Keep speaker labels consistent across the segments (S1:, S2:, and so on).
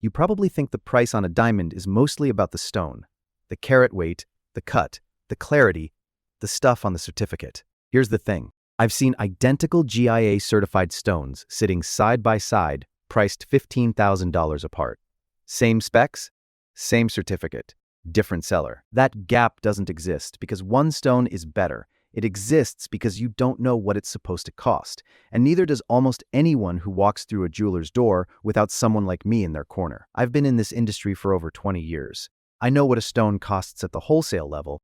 S1: You probably think the price on a diamond is mostly about the stone, the carat weight, the cut, the clarity, the stuff on the certificate. Here's the thing. I've seen identical GIA-certified stones sitting side by side, priced $15,000 apart. Same specs, same certificate, different seller. That gap doesn't exist because one stone is better. It exists because you don't know what it's supposed to cost, and neither does almost anyone who walks through a jeweler's door without someone like me in their corner. I've been in this industry for over 20 years. I know what a stone costs at the wholesale level,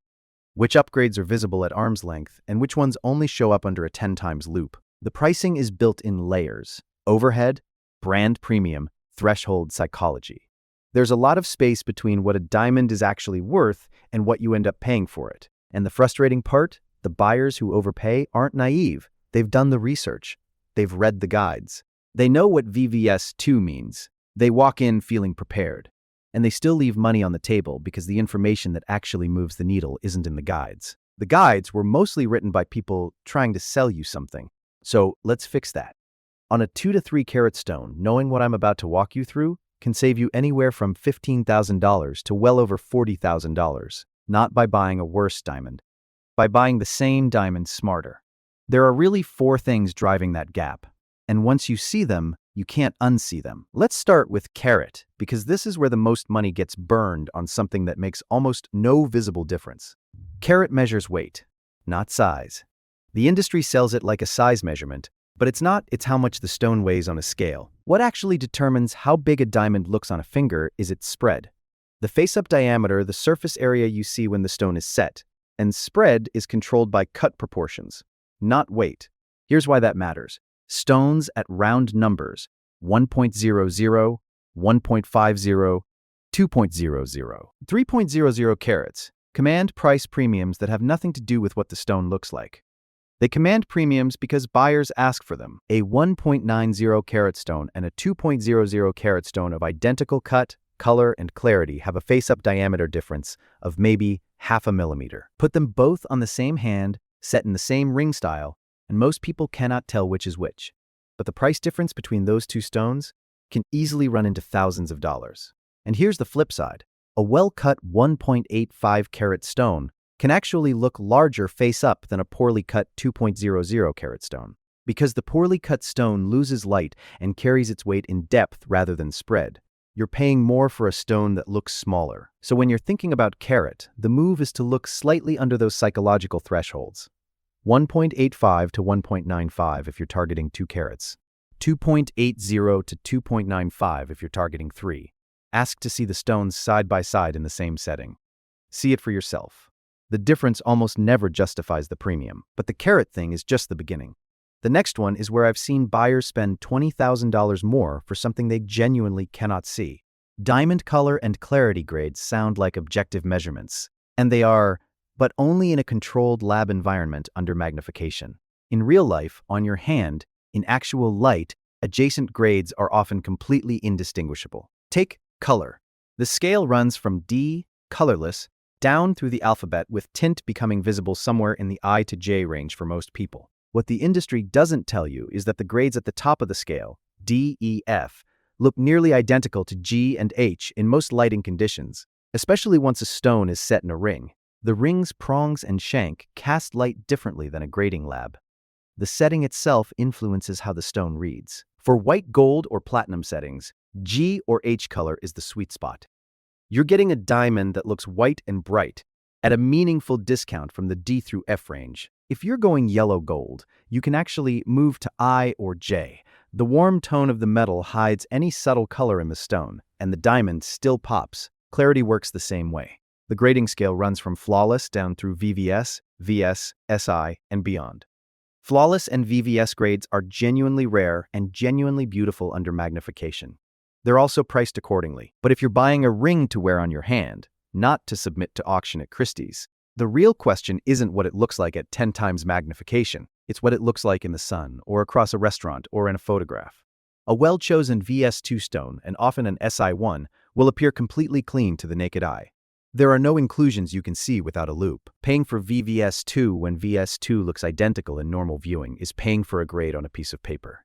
S1: which upgrades are visible at arm's length, and which ones only show up under a 10 times loop. The pricing is built in layers: overhead, brand premium, threshold psychology. There's a lot of space between what a diamond is actually worth and what you end up paying for it. And the frustrating part? The buyers who overpay aren't naive. They've done the research. They've read the guides. They know what VVS2 means. They walk in feeling prepared. And they still leave money on the table because the information that actually moves the needle isn't in the guides. The guides were mostly written by people trying to sell you something. So let's fix that. On a 2 to 3 carat stone, knowing what I'm about to walk you through can save you anywhere from $15,000 to well over $40,000, not by buying a worse diamond, by buying the same diamond smarter. There are really 4 things driving that gap, and once you see them, you can't unsee them. Let's start with carat, because this is where the most money gets burned on something that makes almost no visible difference. Carat measures weight, not size. The industry sells it like a size measurement, but it's not. It's how much the stone weighs on a scale. What actually determines how big a diamond looks on a finger is its spread. The face-up diameter, the surface area you see when the stone is set, and spread is controlled by cut proportions, not weight. Here's why that matters. Stones at round numbers, 1.00, 1.50, 2.00, 3.00 carats, command price premiums that have nothing to do with what the stone looks like. They command premiums because buyers ask for them. A 1.90 carat stone and a 2.00 carat stone of identical cut, color, and clarity have a face-up diameter difference of maybe half a millimeter. Put them both on the same hand, set in the same ring style, and most people cannot tell which is which. But the price difference between those 2 stones can easily run into thousands of dollars. And here's the flip side. A well-cut 1.85 carat stone can actually look larger face-up than a poorly cut 2.00 carat stone, because the poorly cut stone loses light and carries its weight in depth rather than spread. You're paying more for a stone that looks smaller. So when you're thinking about carat, the move is to look slightly under those psychological thresholds. 1.85 to 1.95 if you're targeting 2 carats. 2.80 to 2.95 if you're targeting 3. Ask to see the stones side by side in the same setting. See it for yourself. The difference almost never justifies the premium, but the carat thing is just the beginning. The next one is where I've seen buyers spend $20,000 more for something they genuinely cannot see. Diamond color and clarity grades sound like objective measurements, and they are, but only in a controlled lab environment under magnification. In real life, on your hand, in actual light, adjacent grades are often completely indistinguishable. Take color. The scale runs from D, colorless, down through the alphabet with tint becoming visible somewhere in the I to J range for most people. What the industry doesn't tell you is that the grades at the top of the scale, D, E, F, look nearly identical to G and H in most lighting conditions, especially once a stone is set in a ring. The ring's prongs and shank cast light differently than a grading lab. The setting itself influences how the stone reads. For white gold or platinum settings, G or H color is the sweet spot. You're getting a diamond that looks white and bright, at a meaningful discount from the D through F range. If you're going yellow gold, you can actually move to I or J. The warm tone of the metal hides any subtle color in the stone, and the diamond still pops. Clarity works the same way. The grading scale runs from flawless down through VVS, VS, SI, and beyond. Flawless and VVS grades are genuinely rare and genuinely beautiful under magnification. They're also priced accordingly. But if you're buying a ring to wear on your hand, not to submit to auction at Christie's, the real question isn't what it looks like at 10 times magnification. It's what it looks like in the sun, or across a restaurant, or in a photograph. A well-chosen VS2 stone, and often an SI1, will appear completely clean to the naked eye. There are no inclusions you can see without a loupe. Paying for VVS2 when VS2 looks identical in normal viewing is paying for a grade on a piece of paper.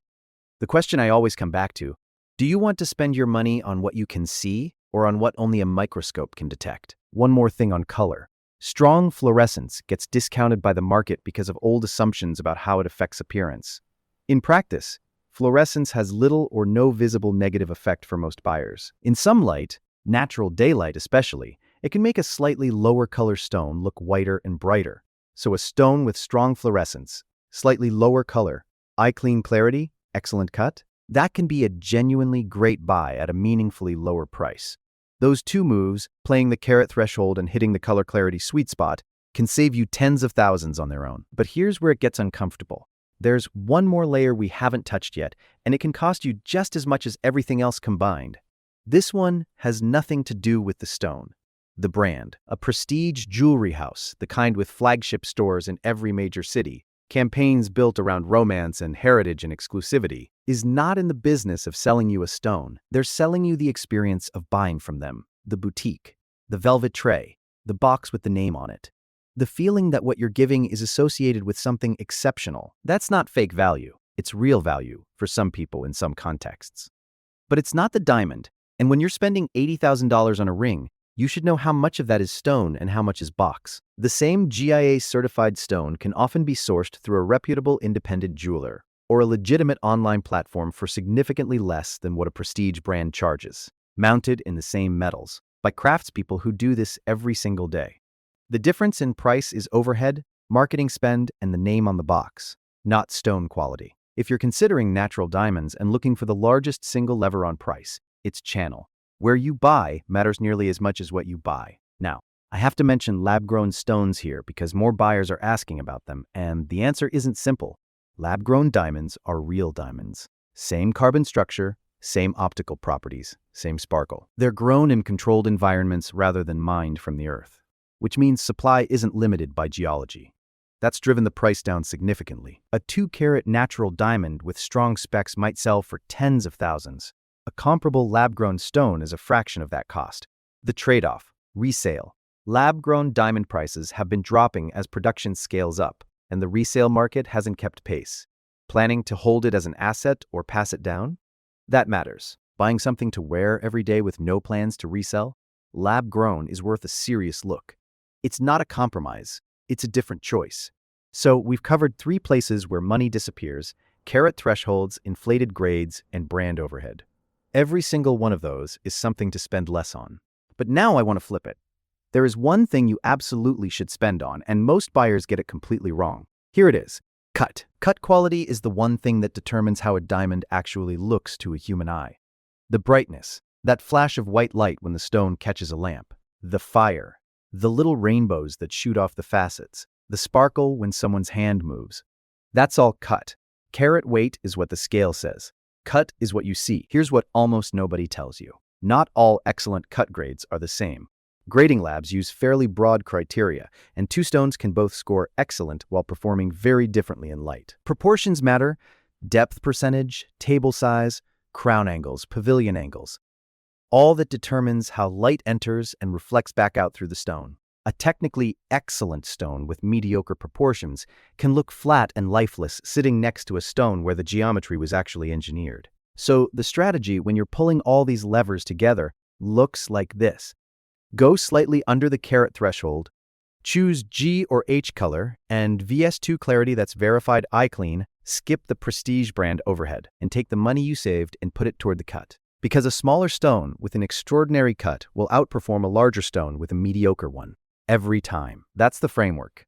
S1: The question I always come back to, Do you want to spend your money on what you can see or on what only a microscope can detect? One more thing on color. Strong fluorescence gets discounted by the market because of old assumptions about how it affects appearance. In practice, fluorescence has little or no visible negative effect for most buyers. In some light, natural daylight especially, it can make a slightly lower color stone look whiter and brighter. So a stone with strong fluorescence, slightly lower color, eye clean clarity, excellent cut, that can be a genuinely great buy at a meaningfully lower price. Those two moves, playing the carat threshold and hitting the color clarity sweet spot, can save you tens of thousands on their own. But here's where it gets uncomfortable. There's one more layer we haven't touched yet, and it can cost you just as much as everything else combined. This one has nothing to do with the stone. The brand, a prestige jewelry house, the kind with flagship stores in every major city, campaigns built around romance and heritage and exclusivity, is not in the business of selling you a stone. They're selling you the experience of buying from them. The boutique, the velvet tray, the box with the name on it. The feeling that what you're giving is associated with something exceptional. That's not fake value. It's real value for some people in some contexts. But it's not the diamond, and when you're spending $80,000 on a ring, you should know how much of that is stone and how much is box. The same GIA-certified stone can often be sourced through a reputable independent jeweler or a legitimate online platform for significantly less than what a prestige brand charges, mounted in the same metals, by craftspeople who do this every single day. The difference in price is overhead, marketing spend, and the name on the box, not stone quality. If you're considering natural diamonds and looking for the largest single lever on price, it's channel. Where you buy matters nearly as much as what you buy. Now, I have to mention lab-grown stones here because more buyers are asking about them, and the answer isn't simple. Lab-grown diamonds are real diamonds. Same carbon structure, same optical properties, same sparkle. They're grown in controlled environments rather than mined from the earth, which means supply isn't limited by geology. That's driven the price down significantly. A 2-carat natural diamond with strong specs might sell for tens of thousands. A comparable lab-grown stone is a fraction of that cost. The trade-off, resale. Lab-grown diamond prices have been dropping as production scales up, and the resale market hasn't kept pace. Planning to hold it as an asset or pass it down? That matters. Buying something to wear every day with no plans to resell? Lab-grown is worth a serious look. It's not a compromise, it's a different choice. So we've covered 3 places where money disappears: carat thresholds, inflated grades, and brand overhead. Every single one of those is something to spend less on. But now I want to flip it. There is one thing you absolutely should spend on, and most buyers get it completely wrong. Here it is. Cut. Cut quality is the one thing that determines how a diamond actually looks to a human eye. The brightness, that flash of white light when the stone catches a lamp. The fire, the little rainbows that shoot off the facets. The sparkle when someone's hand moves. That's all cut. Carat weight is what the scale says. Cut is what you see. Here's what almost nobody tells you. Not all excellent cut grades are the same. Grading labs use fairly broad criteria, and 2 stones can both score excellent while performing very differently in light. Proportions matter: depth percentage, table size, crown angles, pavilion angles. All that determines how light enters and reflects back out through the stone. A technically excellent stone with mediocre proportions can look flat and lifeless sitting next to a stone where the geometry was actually engineered. So the strategy when you're pulling all these levers together looks like this. Go slightly under the carat threshold, choose G or H color and VS2 clarity that's verified eye clean, skip the prestige brand overhead, and take the money you saved and put it toward the cut. Because a smaller stone with an extraordinary cut will outperform a larger stone with a mediocre one. Every time. That's the framework.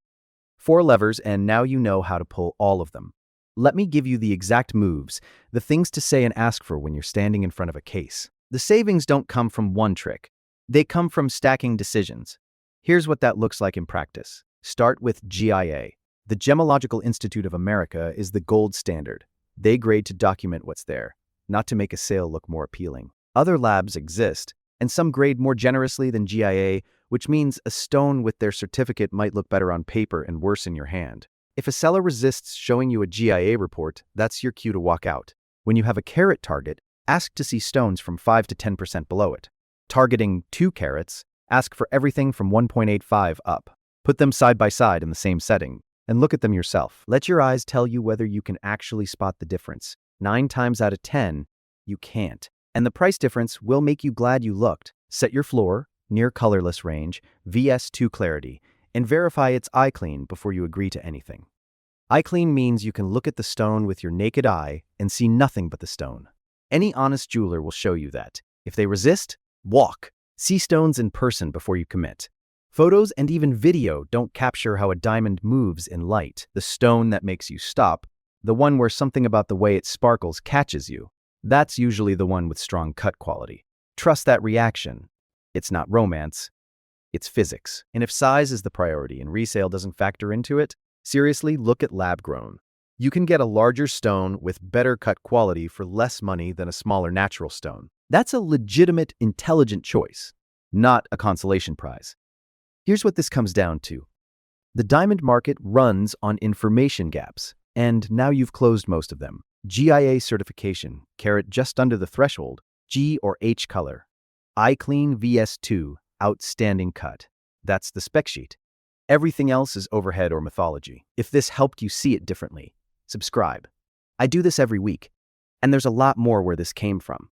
S1: 4 levers, and now you know how to pull all of them. Let me give you the exact moves, the things to say and ask for when you're standing in front of a case. The savings don't come from one trick. They come from stacking decisions. Here's what that looks like in practice. Start with GIA. The Gemological Institute of America is the gold standard. They grade to document what's there, not to make a sale look more appealing. Other labs exist, and some grade more generously than GIA, which means a stone with their certificate might look better on paper and worse in your hand. If a seller resists showing you a GIA report, that's your cue to walk out. When you have a carat target, ask to see stones from 5 to 10% below it. Targeting 2 carats, ask for everything from 1.85 up. Put them side by side in the same setting, and look at them yourself. Let your eyes tell you whether you can actually spot the difference. 9 times out of 10, you can't. And the price difference will make you glad you looked. Set your floor, near colorless range, VS2 clarity, and verify it's eye clean before you agree to anything. Eye clean means you can look at the stone with your naked eye and see nothing but the stone. Any honest jeweler will show you that. If they resist, walk. See stones in person before you commit. Photos and even video don't capture how a diamond moves in light. The stone that makes you stop, the one where something about the way it sparkles catches you, that's usually the one with strong cut quality. Trust that reaction. It's not romance, it's physics. And if size is the priority and resale doesn't factor into it, seriously, look at lab-grown. You can get a larger stone with better cut quality for less money than a smaller natural stone. That's a legitimate, intelligent choice, not a consolation prize. Here's what this comes down to. The diamond market runs on information gaps, and now you've closed most of them. GIA certification, carat just under the threshold, G or H color. Eye clean VS2, outstanding cut. That's the spec sheet. Everything else is overhead or mythology. If this helped you see it differently, subscribe. I do this every week, and there's a lot more where this came from.